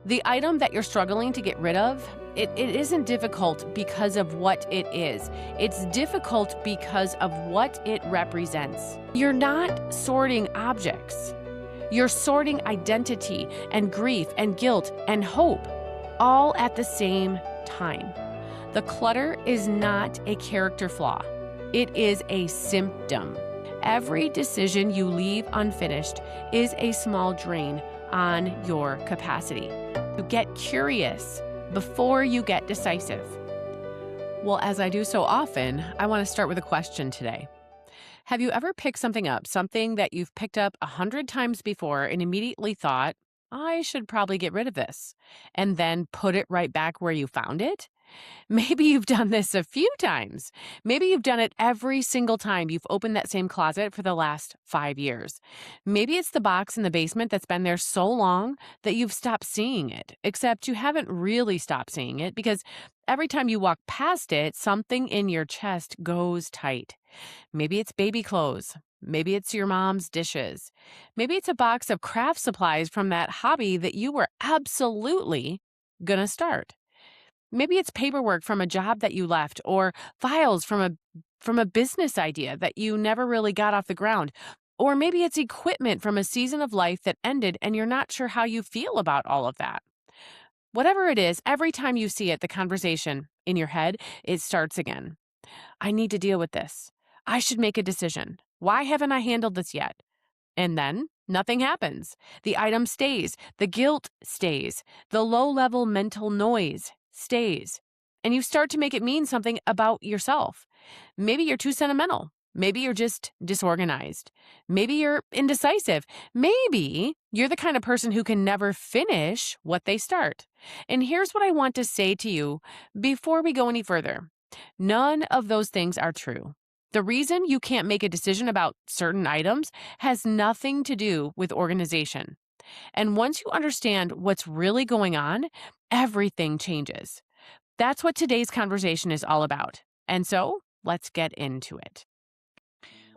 The item that you're struggling to get rid of, it isn't difficult because of what it is. It's difficult because of what it represents. You're not sorting objects. You're sorting identity and grief and guilt and hope all at the same time. The clutter is not a character flaw. It is a symptom. Every decision you leave unfinished is a small drain on your capacity. You get curious before you get decisive. Well, as I do so often, I want to start with a question today. Have you ever picked something up, something that you've picked up 100 times before and immediately thought, I should probably get rid of this, and then put it right back where you found it? Maybe you've done this a few times. Maybe you've done it every single time you've opened that same closet for the last 5 years. Maybe it's the box in the basement that's been there so long that you've stopped seeing it, except you haven't really stopped seeing it because every time you walk past it, something in your chest goes tight. Maybe it's baby clothes. Maybe it's your mom's dishes. Maybe it's a box of craft supplies from that hobby that you were absolutely going to start. Maybe it's paperwork from a job that you left or files from a business idea that you never really got off the ground. Or maybe it's equipment from a season of life that ended and you're not sure how you feel about all of that. Whatever it is, every time you see it, the conversation in your head, it starts again. I need to deal with this. I should make a decision. Why haven't I handled this yet? And then nothing happens. The item stays. The guilt stays. The low-level mental noise stays. And you start to make it mean something about yourself. Maybe you're too sentimental. Maybe you're just disorganized. Maybe you're indecisive. Maybe you're the kind of person who can never finish what they start. And here's what I want to say to you before we go any further. None of those things are true. The reason you can't make a decision about certain items has nothing to do with organization. And once you understand what's really going on, everything changes. That's what today's conversation is all about. And so let's get into it.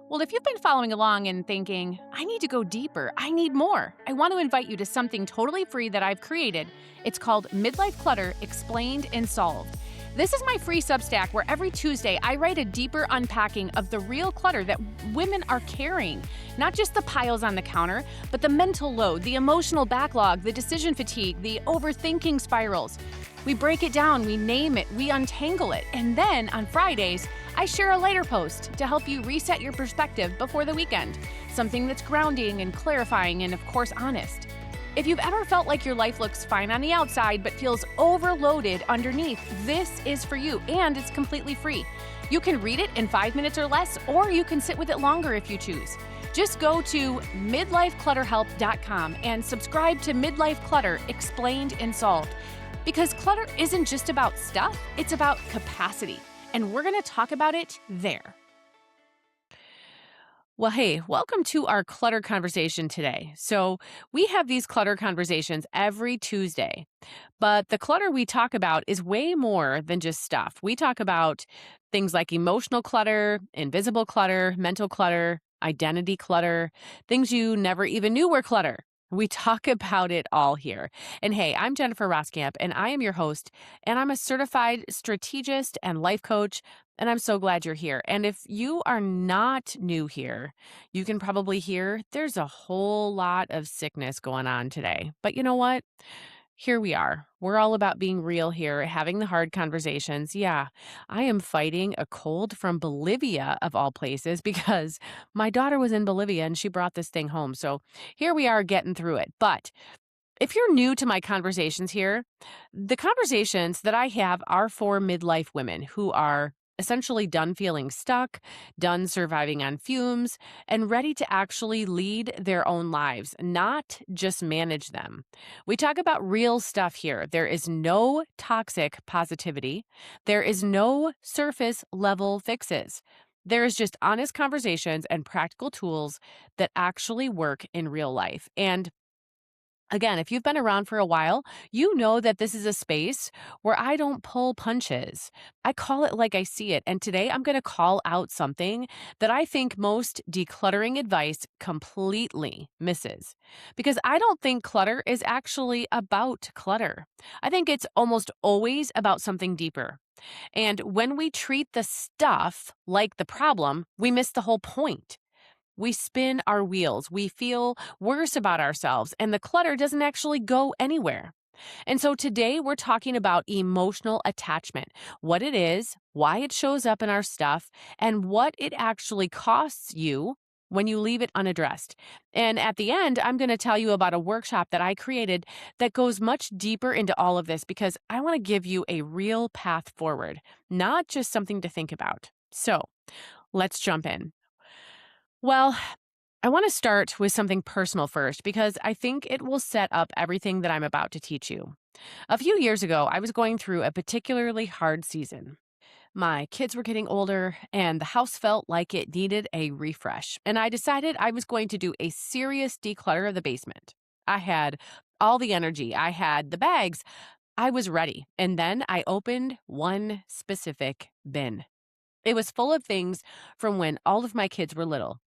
Well, if you've been following along and thinking, I need to go deeper, I need more, I want to invite you to something totally free that I've created. It's called Midlife Clutter Explained and Solved. This is my free Substack where every Tuesday I write a deeper unpacking of the real clutter that women are carrying. Not just the piles on the counter, but the mental load, the emotional backlog, the decision fatigue, the overthinking spirals. We break it down, we name it, we untangle it, and then on Fridays, I share a lighter post to help you reset your perspective before the weekend. Something that's grounding and clarifying and, of course, honest. If you've ever felt like your life looks fine on the outside but feels overloaded underneath, this is for you, and it's completely free. You can read it in 5 minutes or less, or you can sit with it longer if you choose. Just go to midlifeclutterhelp.com and subscribe to Midlife Clutter Explained and Solved. Because clutter isn't just about stuff, it's about capacity. And we're going to talk about it there. Well, hey, welcome to our clutter conversation today. So we have these clutter conversations every Tuesday, but the clutter we talk about is way more than just stuff. We talk about things like emotional clutter, invisible clutter, mental clutter, identity clutter, things you never even knew were clutter. We talk about it all here. And hey, I'm Jennifer Roskamp, and I am your host, and I'm a certified strategist and life coach, and I'm so glad you're here. And if you are not new here, you can probably hear there's a whole lot of sickness going on today. But you know what? Here we are. We're all about being real here, having the hard conversations. Yeah, I am fighting a cold from Bolivia, of all places, because my daughter was in Bolivia and she brought this thing home. So here we are getting through it. But if you're new to my conversations here, the conversations that I have are for midlife women who are essentially done feeling stuck, done surviving on fumes, and ready to actually lead their own lives, not just manage them. We talk about real stuff here. There is no toxic positivity. There is no surface level fixes. There is just honest conversations and practical tools that actually work in real life. And Again, if you've been around for a while, you know that this is a space where I don't pull punches. I call it like I see it. And today I'm going to call out something that I think most decluttering advice completely misses. Because I don't think clutter is actually about clutter. I think it's almost always about something deeper. And when we treat the stuff like the problem, we miss the whole point. We spin our wheels, we feel worse about ourselves, and the clutter doesn't actually go anywhere. And so today we're talking about emotional attachment, what it is, why it shows up in our stuff, and what it actually costs you when you leave it unaddressed. And at the end, I'm going to tell you about a workshop that I created that goes much deeper into all of this because I want to give you a real path forward, not just something to think about. So let's jump in. Well, I want to start with something personal first because I think it will set up everything that I'm about to teach you. A few years ago, I was going through a particularly hard season. My kids were getting older, and the house felt like it needed a refresh. And I decided I was going to do a serious declutter of the basement. I had all the energy, I had the bags, I was ready. And then I opened one specific bin. It was full of things from when all of my kids were little.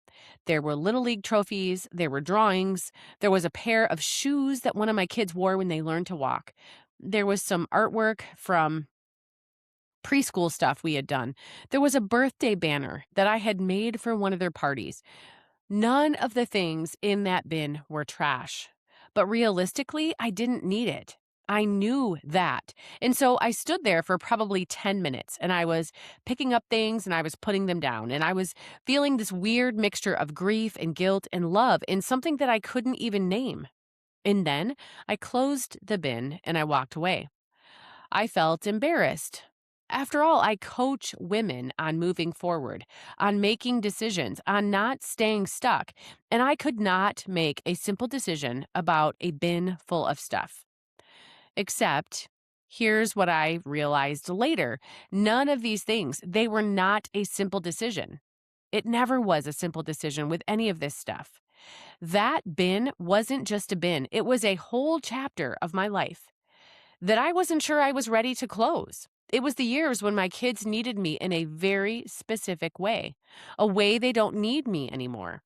There were Little League trophies, there were drawings, there was a pair of shoes that one of my kids wore when they learned to walk. There was some artwork from preschool stuff we had done. There was a birthday banner that I had made for one of their parties. None of the things in that bin were trash. But realistically, I didn't need it. I knew that. And so I stood there for probably 10 minutes and I was picking up things and I was putting them down. And I was feeling this weird mixture of grief and guilt and love in something that I couldn't even name. And then I closed the bin and I walked away. I felt embarrassed. After all, I coach women on moving forward, on making decisions, on not staying stuck, and I could not make a simple decision about a bin full of stuff. Except, here's what I realized later. None of these things, they were not a simple decision. It never was a simple decision with any of this stuff. That bin wasn't just a bin, it was a whole chapter of my life that I wasn't sure I was ready to close. It was the years when my kids needed me in a very specific way, a way they don't need me anymore.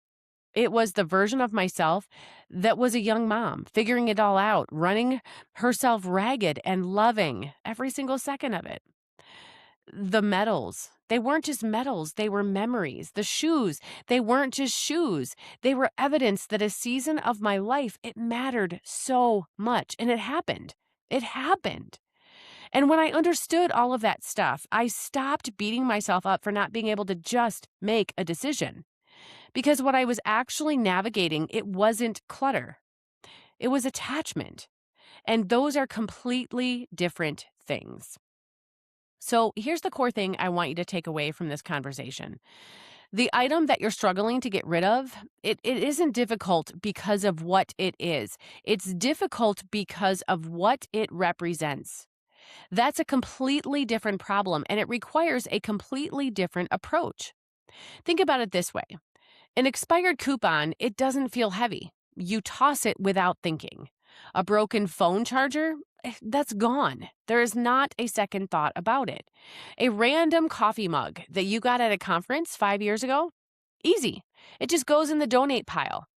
It was the version of myself that was a young mom, figuring it all out, running herself ragged and loving every single second of it. The medals, they weren't just medals, they were memories. The shoes, they weren't just shoes. They were evidence that a season of my life, it mattered so much. And it happened. It happened. And when I understood all of that stuff, I stopped beating myself up for not being able to just make a decision. Because what I was actually navigating, it wasn't clutter. It was attachment. And those are completely different things. So here's the core thing I want you to take away from this conversation. The item that you're struggling to get rid of, it isn't difficult because of what it is. It's difficult because of what it represents. That's a completely different problem, and it requires a completely different approach. Think about it this way. An expired coupon, it doesn't feel heavy. You toss it without thinking. A broken phone charger, that's gone. There is not a second thought about it. A random coffee mug that you got at a conference 5 years ago, easy. It just goes in the donate pile.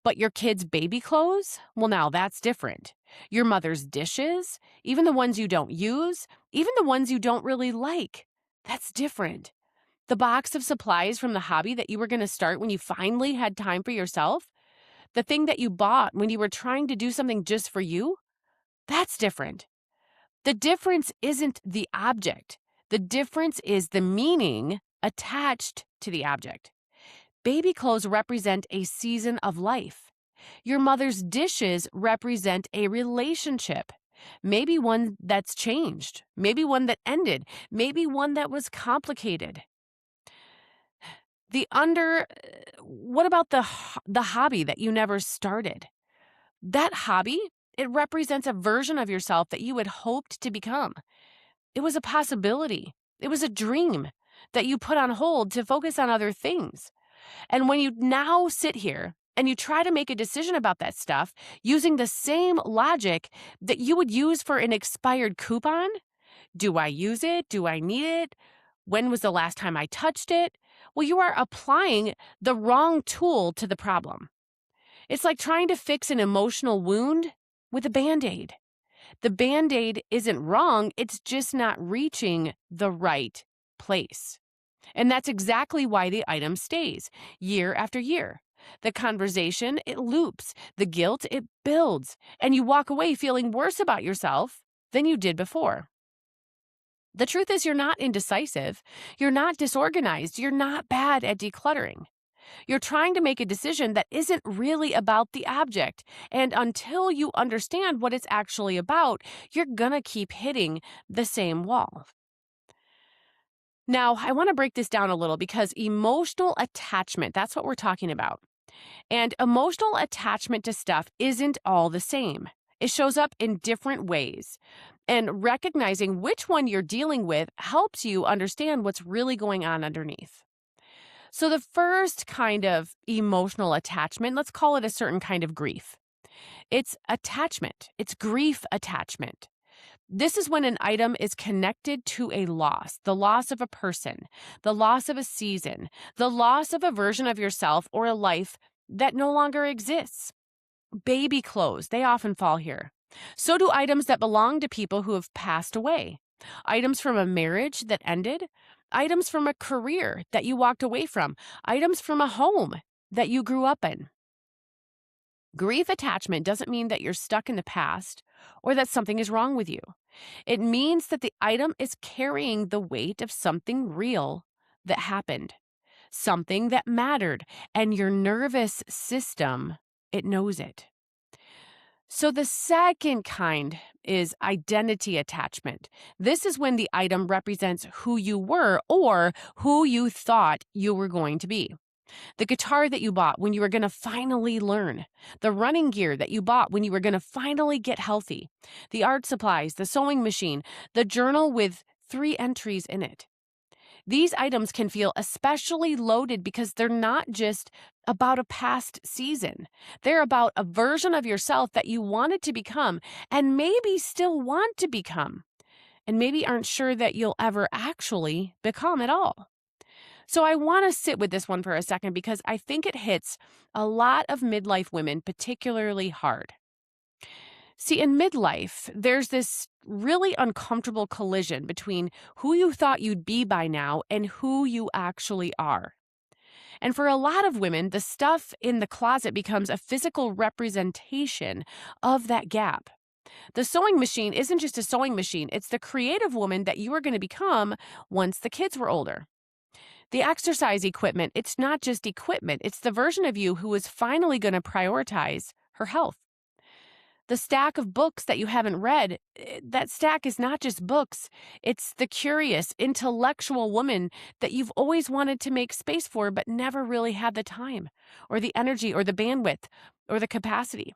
But your kids' baby clothes? Well, now that's different. Your mother's dishes, even the ones you don't use, even the ones you don't really like, that's different. The box of supplies from the hobby that you were going to start when you finally had time for yourself, the thing that you bought when you were trying to do something just for you, that's different. The difference isn't the object. The difference is the meaning attached to the object. Baby clothes represent a season of life. Your mother's dishes represent a relationship. Maybe one that's changed, maybe one that ended, maybe one that was complicated. What about the hobby that you never started? That hobby, it represents a version of yourself that you had hoped to become. It was a possibility. It was a dream that you put on hold to focus on other things. And when you now sit here and you try to make a decision about that stuff using the same logic that you would use for an expired coupon. Do I use it? Do I need it? When was the last time I touched it? Well, you are applying the wrong tool to the problem. It's like trying to fix an emotional wound with a Band-Aid. The Band-Aid isn't wrong, it's just not reaching the right place. And that's exactly why the item stays year after year. The conversation, it loops. The guilt, it builds. And you walk away feeling worse about yourself than you did before. The truth is, you're not indecisive. You're not disorganized. You're not bad at decluttering. You're trying to make a decision that isn't really about the object. And until you understand what it's actually about, you're going to keep hitting the same wall. Now, I want to break this down a little because emotional attachment, that's what we're talking about. And emotional attachment to stuff isn't all the same. It shows up in different ways. And recognizing which one you're dealing with helps you understand what's really going on underneath. So the first kind of emotional attachment, let's call it a certain kind of grief. It's attachment. It's grief attachment. This is when an item is connected to a loss, the loss of a person, the loss of a season, the loss of a version of yourself or a life that no longer exists. Baby clothes, they often fall here. So do items that belong to people who have passed away. Items from a marriage that ended. Items from a career that you walked away from. Items from a home that you grew up in. Grief attachment doesn't mean that you're stuck in the past or that something is wrong with you. It means that the item is carrying the weight of something real that happened, something that mattered, and your nervous system, it knows it. So the second kind is identity attachment. This is when the item represents who you were or who you thought you were going to be. The guitar that you bought when you were going to finally learn. The running gear that you bought when you were going to finally get healthy. The art supplies, the sewing machine, the journal with 3 entries in it. These items can feel especially loaded because they're not just about a past season. They're about a version of yourself that you wanted to become and maybe still want to become, and maybe aren't sure that you'll ever actually become at all. So I want to sit with this one for a second because I think it hits a lot of midlife women particularly hard. See, in midlife, there's this really uncomfortable collision between who you thought you'd be by now and who you actually are. And for a lot of women, the stuff in the closet becomes a physical representation of that gap. The sewing machine isn't just a sewing machine, it's the creative woman that you are going to become once the kids were older. The exercise equipment, it's not just equipment, it's the version of you who is finally going to prioritize her health. The stack of books that you haven't read, that stack is not just books. It's the curious, intellectual woman that you've always wanted to make space for but never really had the time or the energy or the bandwidth or the capacity.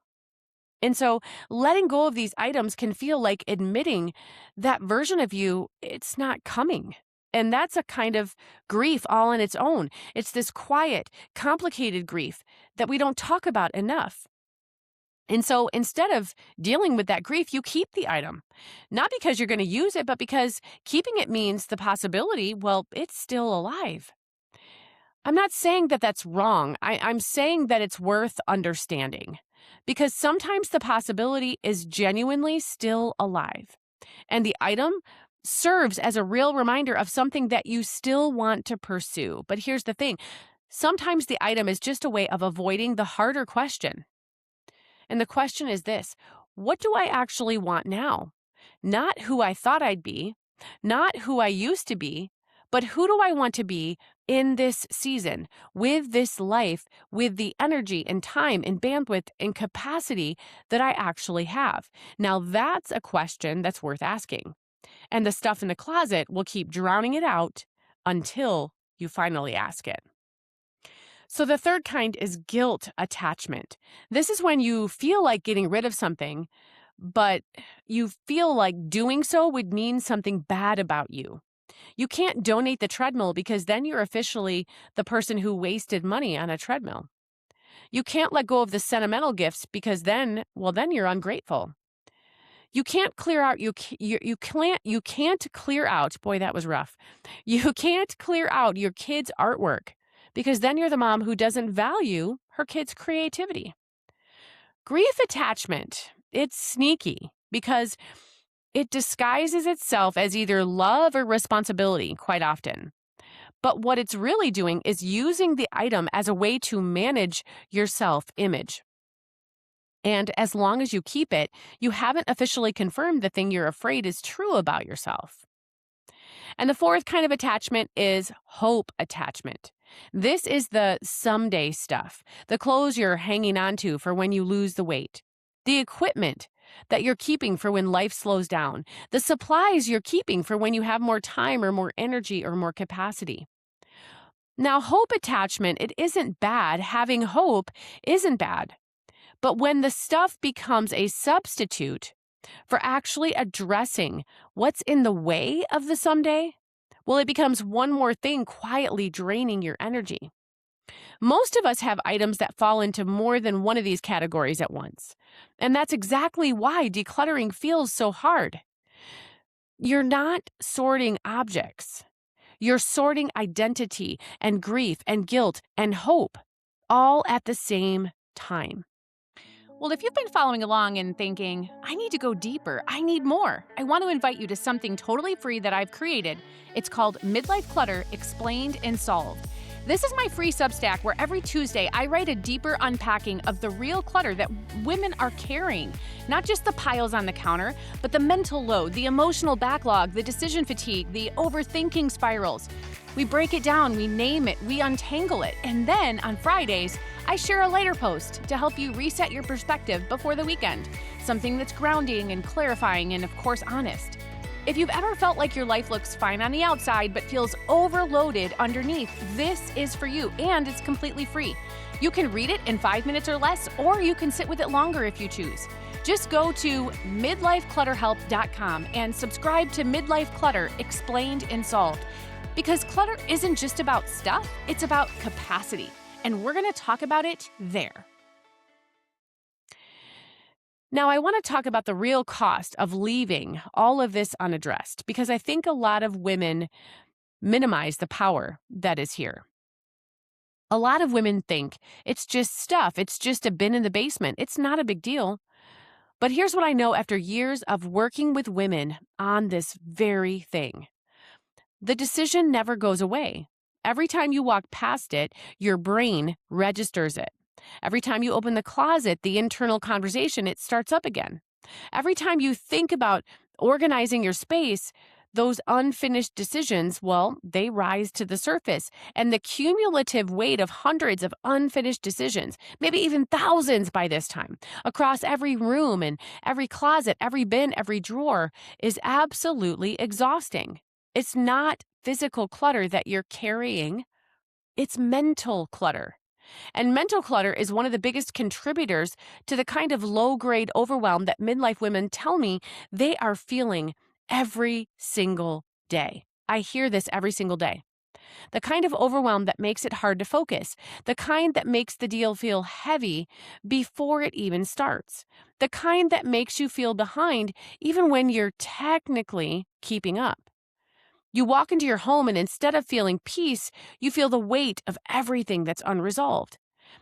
And so letting go of these items can feel like admitting that version of you, it's not coming. And that's a kind of grief all on its own. It's this quiet, complicated grief that we don't talk about enough. And so instead of dealing with that grief, you keep the item. Not because you're going to use it, but because keeping it means the possibility, well, it's still alive. I'm not saying that that's wrong. I'm saying that it's worth understanding. Because sometimes the possibility is genuinely still alive. And the item serves as a real reminder of something that you still want to pursue. But here's the thing. Sometimes the item is just a way of avoiding the harder question. And the question is this: what do I actually want now? Not who I thought I'd be, not who I used to be, but who do I want to be in this season, with this life, with the energy and time and bandwidth and capacity that I actually have? Now that's a question that's worth asking. And the stuff in the closet will keep drowning it out until you finally ask it. So the third kind is guilt attachment. This is when you feel like getting rid of something, but you feel like doing so would mean something bad about you. You can't donate the treadmill because then you're officially the person who wasted money on a treadmill. You can't let go of the sentimental gifts because then, well, then you're ungrateful. You can't clear out you can't clear out, boy, that was rough. You can't clear out your kid's artwork because then you're the mom who doesn't value her kid's creativity. Grief attachment, it's sneaky because it disguises itself as either love or responsibility quite often. But what it's really doing is using the item as a way to manage your self image. And as long as you keep it, you haven't officially confirmed the thing you're afraid is true about yourself. And the fourth kind of attachment is hope attachment. This is the someday stuff, the clothes you're hanging on to for when you lose the weight, the equipment that you're keeping for when life slows down, the supplies you're keeping for when you have more time or more energy or more capacity. Now, hope attachment, it isn't bad. Having hope isn't bad. But when the stuff becomes a substitute for actually addressing what's in the way of the someday, well, it becomes one more thing quietly draining your energy. Most of us have items that fall into more than one of these categories at once. And that's exactly why decluttering feels so hard. You're not sorting objects. You're sorting identity and grief and guilt and hope all at the same time. Well, if you've been following along and thinking, I need to go deeper, I need more, I want to invite you to something totally free that I've created. It's called Midlife Clutter Explained and Solved. This is my free Substack where every Tuesday I write a deeper unpacking of the real clutter that women are carrying. Not just the piles on the counter, but the mental load, the emotional backlog, the decision fatigue, the overthinking spirals. We break it down, we name it, we untangle it, and then on Fridays, I share a lighter post to help you reset your perspective before the weekend. Something that's grounding and clarifying and, of course, honest. If you've ever felt like your life looks fine on the outside but feels overloaded underneath, this is for you, and it's completely free. You can read it in 5 minutes or less, or you can sit with it longer if you choose. Just go to midlifeclutterhelp.com and subscribe to Midlife Clutter Explained and Solved. Because clutter isn't just about stuff, it's about capacity. And we're going to talk about it there. Now, I want to talk about the real cost of leaving all of this unaddressed, because I think a lot of women minimize the power that is here. A lot of women think it's just stuff, it's just a bin in the basement, it's not a big deal. But here's what I know after years of working with women on this very thing. The decision never goes away. Every time you walk past it, your brain registers it. Every time you open the closet, the internal conversation, it starts up again. Every time you think about organizing your space, those unfinished decisions, well, they rise to the surface. And the cumulative weight of hundreds of unfinished decisions, maybe even thousands by this time, across every room and every closet, every bin, every drawer, is absolutely exhausting. It's not physical clutter that you're carrying, it's mental clutter. And mental clutter is one of the biggest contributors to the kind of low-grade overwhelm that midlife women tell me they are feeling every single day. I hear this every single day. The kind of overwhelm that makes it hard to focus, the kind that makes the deal feel heavy before it even starts, the kind that makes you feel behind even when you're technically keeping up. You walk into your home and instead of feeling peace, you feel the weight of everything that's unresolved.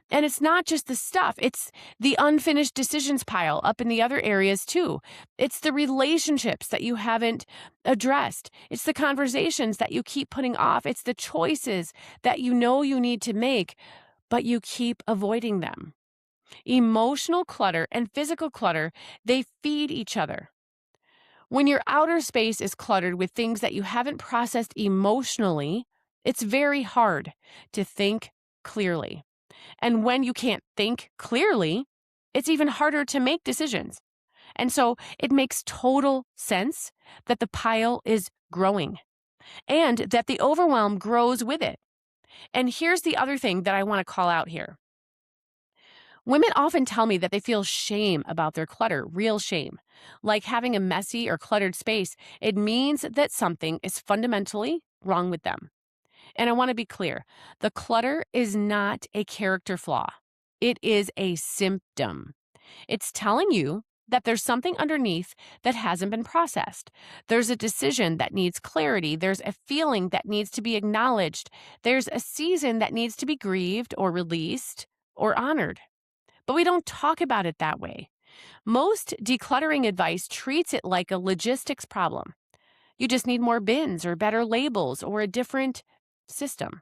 And it's not just the stuff, it's the unfinished decisions pile up in the other areas too. It's the relationships that you haven't addressed. It's the conversations that you keep putting off. It's the choices that you know you need to make, but you keep avoiding them. Emotional clutter and physical clutter, they feed each other. When your outer space is cluttered with things that you haven't processed emotionally, it's very hard to think clearly. And when you can't think clearly, it's even harder to make decisions. And so it makes total sense that the pile is growing and that the overwhelm grows with it. And here's the other thing that I want to call out here. Women often tell me that they feel shame about their clutter, real shame. Like having a messy or cluttered space, it means that something is fundamentally wrong with them. And I want to be clear, the clutter is not a character flaw. It is a symptom. It's telling you that there's something underneath that hasn't been processed. There's a decision that needs clarity. There's a feeling that needs to be acknowledged. There's a season that needs to be grieved or released or honored. But we don't talk about it that way. Most decluttering advice treats it like a logistics problem. You just need more bins or better labels or a different system.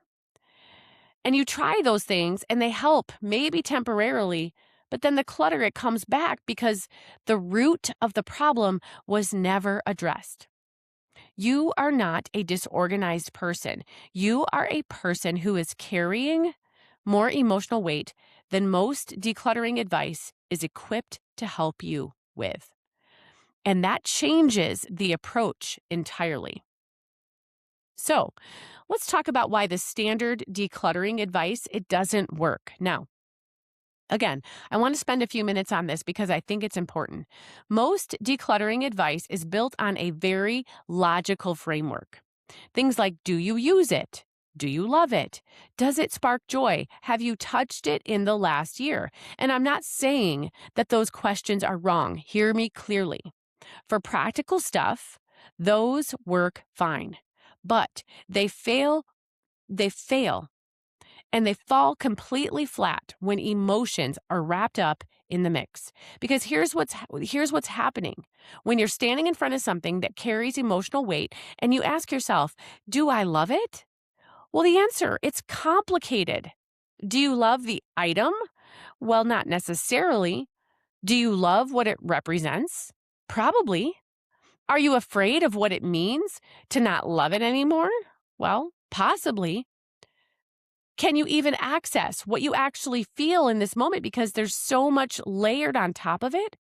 And you try those things and they help, maybe temporarily, but then the clutter, it comes back because the root of the problem was never addressed. You are not a disorganized person. You are a person who is carrying more emotional weight than most decluttering advice is equipped to help you with. And that changes the approach entirely. So, let's talk about why the standard decluttering advice, it doesn't work. Now, again, I want to spend a few minutes on this because I think it's important. Most decluttering advice is built on a very logical framework. Things like, do you use it? Do you love it? Does it spark joy? Have you touched it in the last year? And I'm not saying that those questions are wrong. Hear me clearly. For practical stuff, those work fine. But they fail, and they fall completely flat when emotions are wrapped up in the mix. Because here's what's happening. When you're standing in front of something that carries emotional weight and you ask yourself, do I love it? Well, the answer, it's complicated. Do you love the item? Well, not necessarily. Do you love what it represents? Probably. Are you afraid of what it means to not love it anymore? Well, possibly. Can you even access what you actually feel in this moment because there's so much layered on top of it?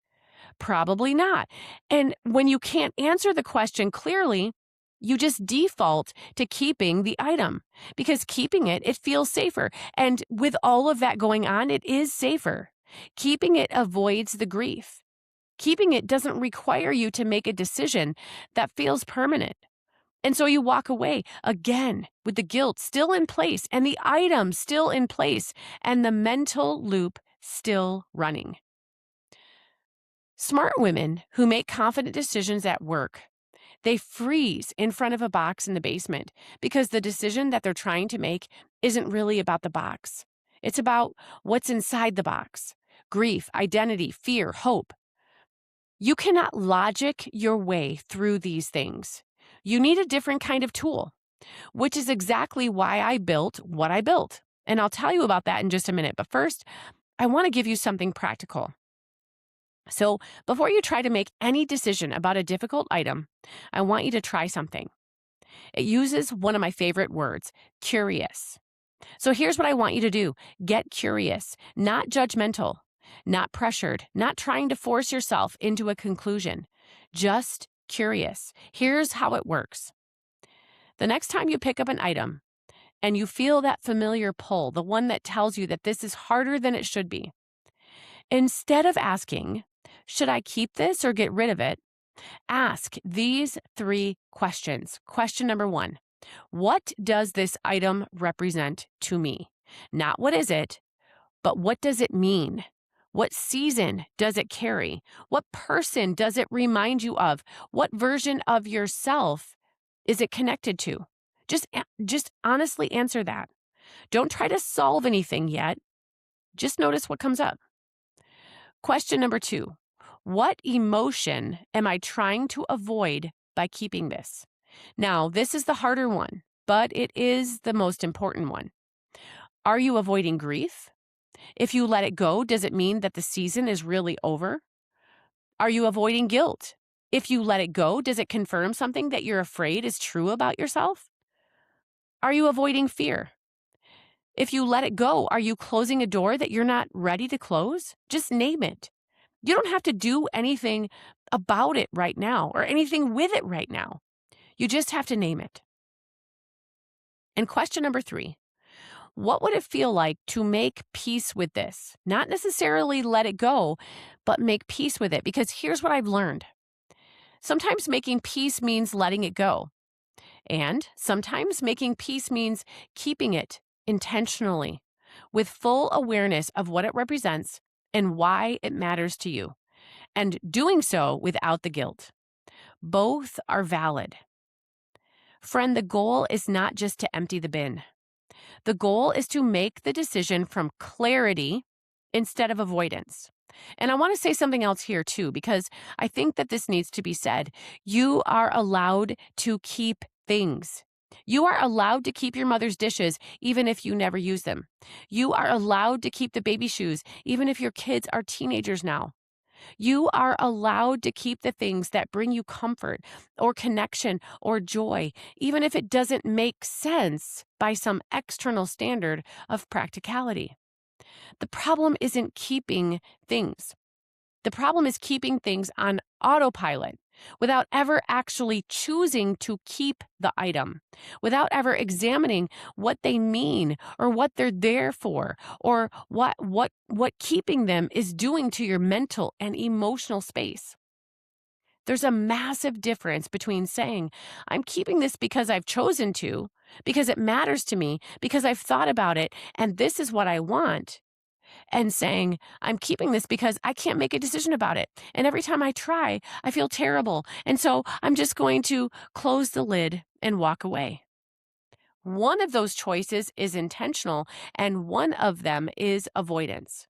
Probably not. And when you can't answer the question clearly, you just default to keeping the item because keeping it, it feels safer. And with all of that going on, it is safer. Keeping it avoids the grief. Keeping it doesn't require you to make a decision that feels permanent. And so you walk away again with the guilt still in place and the item still in place and the mental loop still running. Smart women who make confident decisions at work, they freeze in front of a box in the basement because the decision that they're trying to make isn't really about the box. It's about what's inside the box: grief, identity, fear, hope. You cannot logic your way through these things. You need a different kind of tool, which is exactly why I built what I built. And I'll tell you about that in just a minute. But first, I want to give you something practical. So before you try to make any decision about a difficult item, I want you to try something. It uses one of my favorite words, curious. So here's what I want you to do. Get curious, not judgmental, not pressured, not trying to force yourself into a conclusion, just curious. Here's how it works. The next time you pick up an item and you feel that familiar pull, the one that tells you that this is harder than it should be, instead of asking, should I keep this or get rid of it? Ask these 3 questions. Question number 1, what does this item represent to me? Not what is it, but what does it mean? What season does it carry? What person does it remind you of? What version of yourself is it connected to? Just honestly answer that. Don't try to solve anything yet. Just notice what comes up. Question number 2, what emotion am I trying to avoid by keeping this? Now, this is the harder one, but it is the most important one. Are you avoiding grief? If you let it go, does it mean that the season is really over? Are you avoiding guilt? If you let it go, does it confirm something that you're afraid is true about yourself? Are you avoiding fear? If you let it go, are you closing a door that you're not ready to close? Just name it. You don't have to do anything about it right now or anything with it right now. You just have to name it. And question number 3, what would it feel like to make peace with this? Not necessarily let it go, but make peace with it. Because here's what I've learned. Sometimes making peace means letting it go. And sometimes making peace means keeping it intentionally with full awareness of what it represents and why it matters to you, and doing so without the guilt. Both are valid. Friend, the goal is not just to empty the bin. The goal is to make the decision from clarity instead of avoidance. And I want to say something else here too, because I think that this needs to be said. You are allowed to keep things. You are allowed to keep your mother's dishes even if you never use them. You are allowed to keep the baby shoes even if your kids are teenagers now. You are allowed to keep the things that bring you comfort or connection or joy, even if it doesn't make sense by some external standard of practicality. The problem isn't keeping things. The problem is keeping things on autopilot without ever actually choosing to keep the item, without ever examining what they mean or what they're there for, or what keeping them is doing to your mental and emotional space. There's a massive difference between saying, I'm keeping this because I've chosen to, because it matters to me, because I've thought about it, and this is what I want, and saying, I'm keeping this because I can't make a decision about it. And every time I try, I feel terrible. And so I'm just going to close the lid and walk away. One of those choices is intentional, and one of them is avoidance.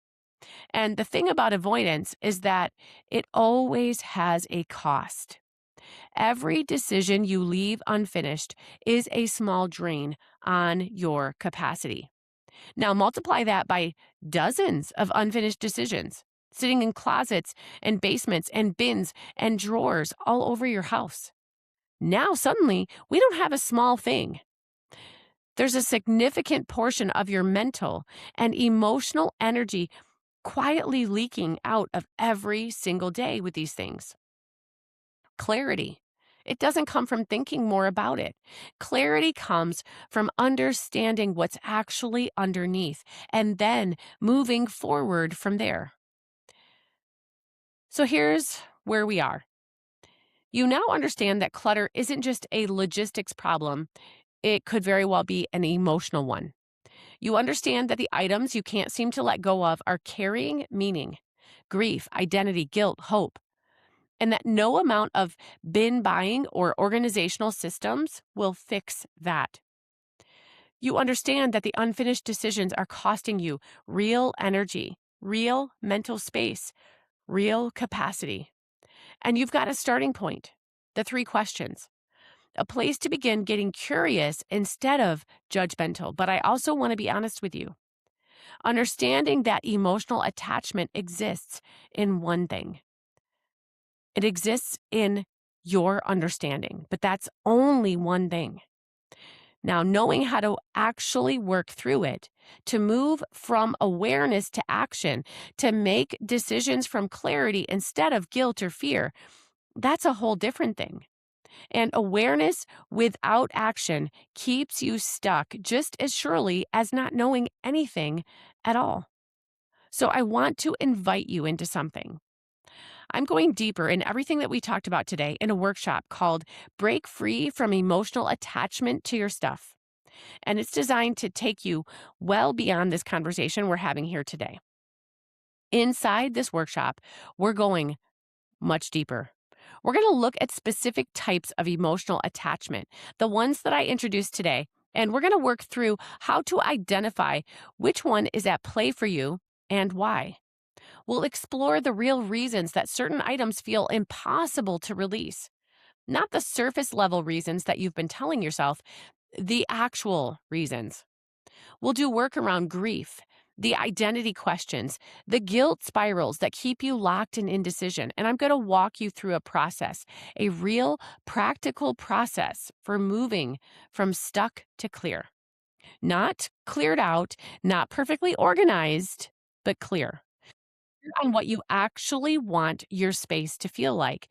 And the thing about avoidance is that it always has a cost. Every decision you leave unfinished is a small drain on your capacity. Now multiply that by dozens of unfinished decisions sitting in closets and basements and bins and drawers all over your house. Now suddenly we don't have a small thing. There's a significant portion of your mental and emotional energy quietly leaking out of every single day with these things. Clarity. It doesn't come from thinking more about it. Clarity comes from understanding what's actually underneath and then moving forward from there. So here's where we are. You now understand that clutter isn't just a logistics problem, it could very well be an emotional one. You understand that the items you can't seem to let go of are carrying meaning, grief, identity, guilt, hope, and that no amount of bin buying or organizational systems will fix that. You understand that the unfinished decisions are costing you real energy, real mental space, real capacity. And you've got a starting point, the 3 questions, a place to begin getting curious instead of judgmental. But I also want to be honest with you. Understanding that emotional attachment exists in one thing. It exists in your understanding, but that's only one thing. Now, knowing how to actually work through it, to move from awareness to action, to make decisions from clarity instead of guilt or fear, that's a whole different thing. And awareness without action keeps you stuck just as surely as not knowing anything at all. So I want to invite you into something. I'm going deeper in everything that we talked about today in a workshop called Break Free from Emotional Attachment to Your Stuff. And it's designed to take you well beyond this conversation we're having here today. Inside this workshop, we're going much deeper. We're going to look at specific types of emotional attachment, the ones that I introduced today, and we're going to work through how to identify which one is at play for you and why. We'll explore the real reasons that certain items feel impossible to release, not the surface level reasons that you've been telling yourself, the actual reasons. We'll do work around grief, the identity questions, the guilt spirals that keep you locked in indecision. And I'm going to walk you through a process, a real practical process for moving from stuck to clear. Not cleared out, not perfectly organized, but clear on what you actually want your space to feel like.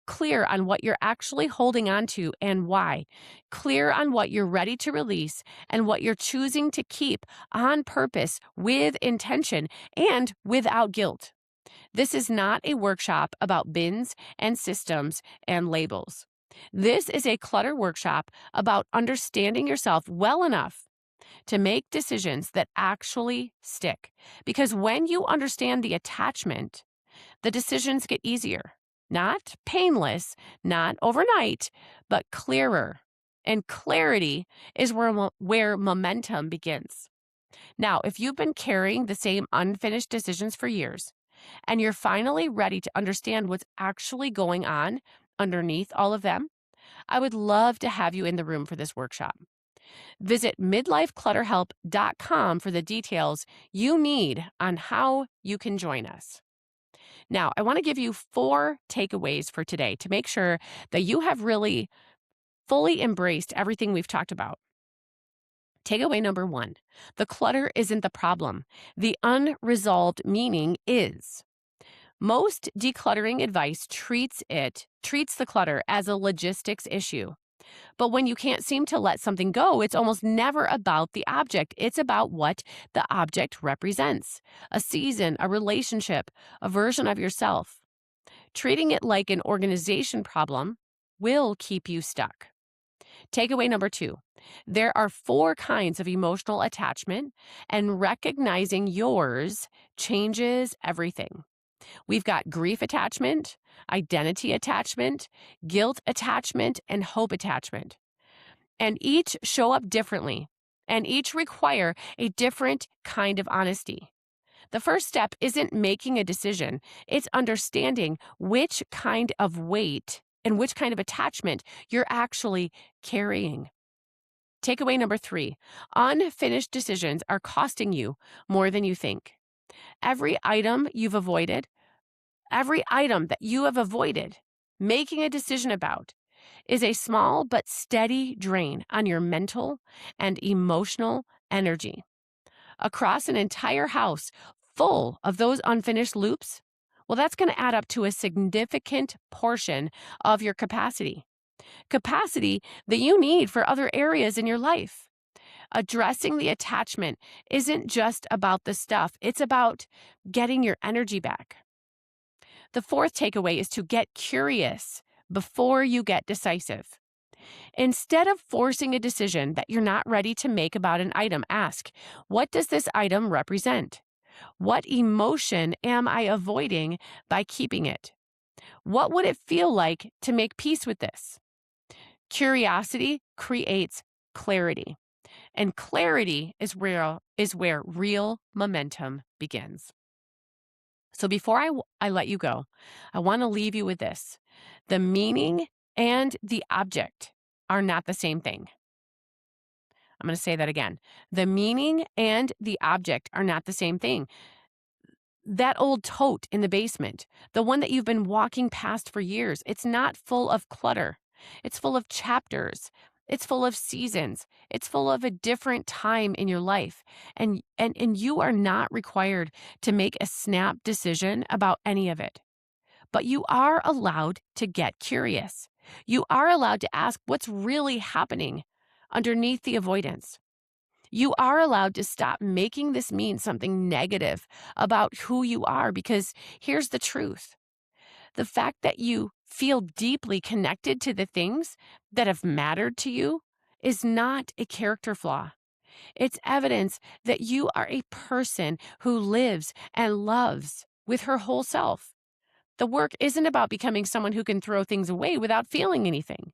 Clear on what you're actually holding on to and why. Clear on what you're ready to release and what you're choosing to keep on purpose with intention and without guilt. This is not a workshop about bins and systems and labels. This is a clutter workshop about understanding yourself well enough to make decisions that actually stick. Because when you understand the attachment, the decisions get easier. Not painless, not overnight, but clearer. And clarity is where momentum begins. Now, if you've been carrying the same unfinished decisions for years, and you're finally ready to understand what's actually going on underneath all of them, I would love to have you in the room for this workshop. Visit midlifeclutterhelp.com for the details you need on how you can join us. Now, I want to give you 4 takeaways for today to make sure that you have really fully embraced everything we've talked about. Takeaway number 1, the clutter isn't the problem. The unresolved meaning is. Most decluttering advice treats the clutter as a logistics issue. But when you can't seem to let something go, it's almost never about the object. It's about what the object represents: a season, a relationship, a version of yourself. Treating it like an organization problem will keep you stuck. Takeaway number 2, there are 4 kinds of emotional attachment, and recognizing yours changes everything. We've got grief attachment, identity attachment, guilt attachment, and hope attachment. And each show up differently, and each require a different kind of honesty. The first step isn't making a decision, it's understanding which kind of weight and which kind of attachment you're actually carrying. Takeaway number 3, unfinished decisions are costing you more than you think. Every item that you have avoided making a decision about is a small but steady drain on your mental and emotional energy. Across an entire house full of those unfinished loops, well, that's going to add up to a significant portion of your capacity that you need for other areas in your life. Addressing the attachment isn't just about the stuff, it's about getting your energy back. The 4th takeaway is to get curious before you get decisive. Instead of forcing a decision that you're not ready to make about an item, ask, what does this item represent? What emotion am I avoiding by keeping it? What would it feel like to make peace with this? Curiosity creates clarity, and clarity is where real momentum begins. So before I let you go, I want to leave you with this. The meaning and the object are not the same thing. I'm going to say that again. The meaning and the object are not the same thing. That old tote in the basement, the one that you've been walking past for years, it's not full of clutter. It's full of chapters. It's full of seasons. It's full of a different time in your life. And you are not required to make a snap decision about any of it. But you are allowed to get curious. You are allowed to ask what's really happening underneath the avoidance. You are allowed to stop making this mean something negative about who you are, because here's the truth. The fact that you feel deeply connected to the things that have mattered to you is not a character flaw. It's evidence that you are a person who lives and loves with her whole self. The work isn't about becoming someone who can throw things away without feeling anything.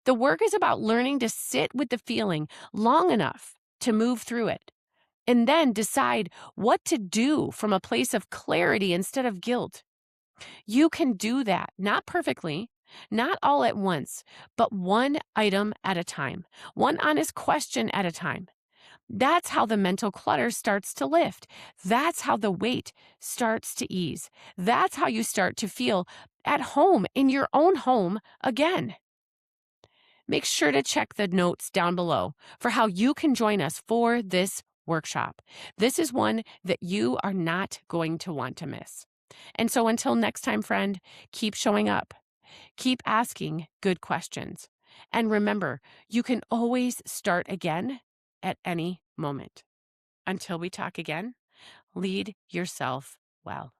The work is about learning to sit with the feeling long enough to move through it, and then decide what to do from a place of clarity instead of guilt. You can do that, not perfectly, not all at once, but one item at a time, one honest question at a time. That's how the mental clutter starts to lift. That's how the weight starts to ease. That's how you start to feel at home in your own home again. Make sure to check the notes down below for how you can join us for this workshop. This is one that you are not going to want to miss. And so until next time, friend, keep showing up. Keep asking good questions. And remember, you can always start again at any moment. Until we talk again, lead yourself well.